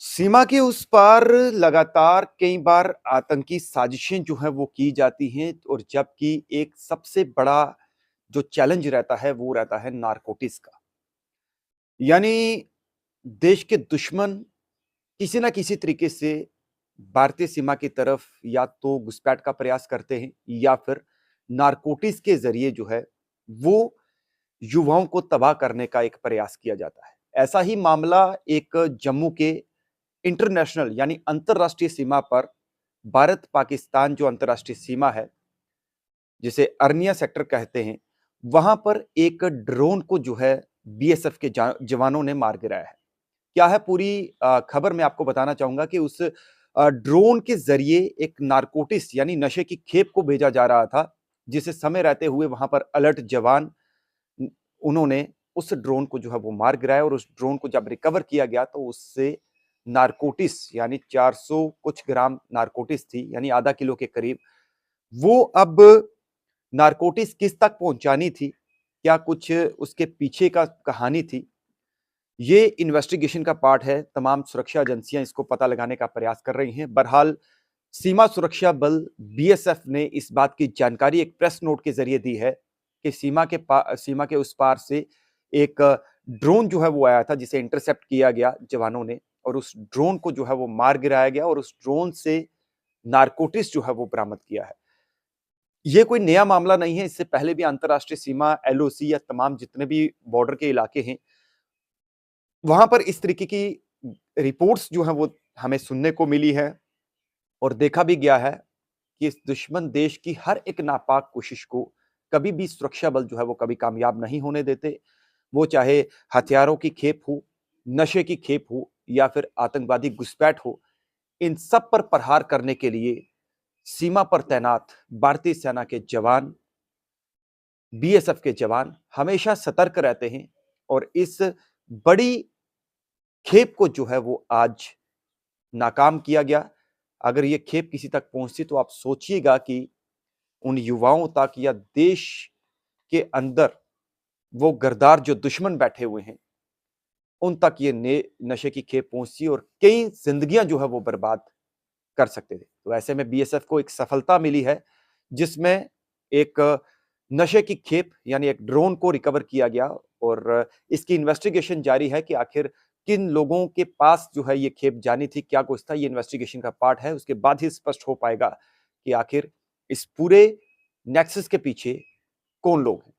सीमा के उस पार लगातार कई बार आतंकी साजिशें जो हैं वो की जाती हैं और जबकि एक सबसे बड़ा जो चैलेंज रहता है वो रहता है नारकोटिक्स का। यानी देश के दुश्मन किसी ना किसी तरीके से भारतीय सीमा की तरफ या तो घुसपैठ का प्रयास करते हैं या फिर नारकोटिक्स के जरिए जो है वो युवाओं को तबाह करने का एक प्रयास किया जाता है। ऐसा ही मामला एक जम्मू के इंटरनेशनल यानी अंतरराष्ट्रीय सीमा पर भारत पाकिस्तान जो अंतरराष्ट्रीय सीमा है जिसे अर्निया सेक्टर कहते हैं, वहां पर एक ड्रोन को जो है बीएसएफ के जवानों ने मार गिराया है। क्या है पूरी खबर मैं आपको बताना चाहूंगा कि उस ड्रोन के जरिए एक नारकोटिक्स यानी नशे की खेप को भेजा जा रहा था, जिसे समय रहते हुए वहां पर अलर्ट जवान उन्होंने उस ड्रोन को जो है वो मार गिराया और उस ड्रोन को जब रिकवर किया गया तो उससे नारकोटिक्स यानी 400 कुछ ग्राम नारकोटिक्स थी, यानी आधा किलो के करीब। वो अब नारकोटिक्स किस तक पहुंचानी थी, क्या कुछ उसके पीछे का कहानी थी, ये इन्वेस्टिगेशन का पार्ट है। तमाम सुरक्षा एजेंसियां इसको पता लगाने का प्रयास कर रही हैं। बहरहाल सीमा सुरक्षा बल बीएसएफ ने इस बात की जानकारी एक प्रेस नोट के जरिए दी है कि सीमा के उस पार से एक ड्रोन जो है वो आया था, जिसे इंटरसेप्ट किया गया जवानों ने, और उस ड्रोन को जो है वो मार गिराया गया और उस ड्रोन से नारकोटिक्स जो है वो बरामद किया है। ये कोई नया मामला नहीं है, इससे पहले भी अंतरराष्ट्रीय सीमा एलओसी या तमाम जितने भी बॉर्डर के इलाके हैं वहां पर इस तरीके की रिपोर्ट्स जो है वो हमें सुनने को मिली है और देखा भी गया है कि इस दुश्मन देश की हर एक नापाक कोशिश को कभी भी सुरक्षा बल जो है वो कभी कामयाब नहीं होने देते। वो चाहे हथियारों की खेप हो, नशे की खेप हो या फिर आतंकवादी घुसपैठ हो, इन सब पर प्रहार करने के लिए सीमा पर तैनात भारतीय सेना के जवान, बीएसएफ के जवान हमेशा सतर्क रहते हैं और इस बड़ी खेप को जो है वो आज नाकाम किया गया। अगर ये खेप किसी तक पहुंचती तो आप सोचिएगा कि उन युवाओं तक या देश के अंदर वो गद्दार जो दुश्मन बैठे हुए हैं उन तक ये नशे की खेप पहुंचती और कई जिंदगियां जो है वो बर्बाद कर सकते थे। तो ऐसे में बीएसएफ को एक सफलता मिली है जिसमें एक नशे की खेप यानी एक ड्रोन को रिकवर किया गया और इसकी इन्वेस्टिगेशन जारी है कि आखिर किन लोगों के पास जो है ये खेप जानी थी, क्या कुछ था। ये इन्वेस्टिगेशन का पार्ट है, उसके बाद ही स्पष्ट हो पाएगा कि आखिर इस पूरे नेक्सस के पीछे कौन लोग हैं।